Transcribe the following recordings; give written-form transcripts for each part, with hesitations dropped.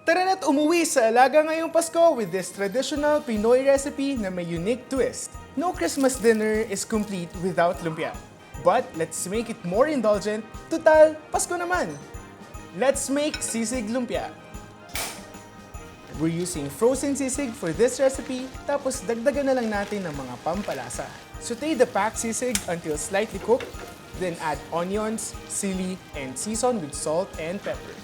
Tara na't umuwi sa Alaga ngayong Pasko with this traditional Pinoy recipe na may unique twist. No Christmas dinner is complete without lumpia. But let's make it more indulgent. Tutal, Pasko naman! Let's make Sisig Lumpia. We're using frozen sisig for this recipe, tapos dagdagan na lang natin ng mga pampalasa. Saute the packed sisig until slightly cooked, then add onions, sili, and season with salt and pepper.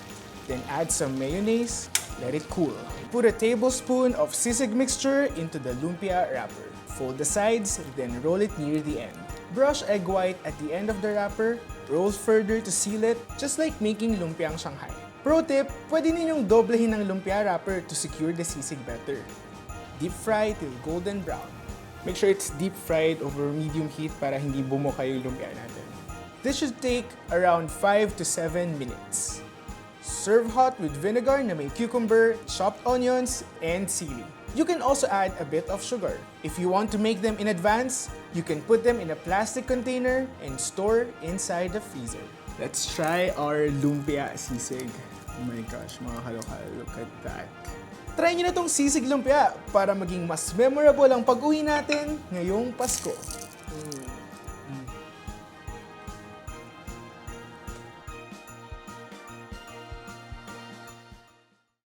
Then add some mayonnaise, let it cool. Put a tablespoon of sisig mixture into the lumpia wrapper. Fold the sides, then roll it near the end. Brush egg white at the end of the wrapper, roll further to seal it, just like making lumpiang Shanghai. Pro tip, pwede ninyong doblehin ng lumpia wrapper to secure the sisig better. Deep fry till golden brown. Make sure it's deep fried over medium heat para hindi bumuka yung lumpia natin. This should take around 5 to 7 minutes. Serve hot with vinegar na may cucumber, chopped onions, and sili. You can also add a bit of sugar. If you want to make them in advance, you can put them in a plastic container and store inside the freezer. Let's try our lumpia sisig. Oh my gosh, mga kaloka, look at that. Try nyo na tong sisig lumpia para maging mas memorable ang pag-uwi natin ngayong Pasko.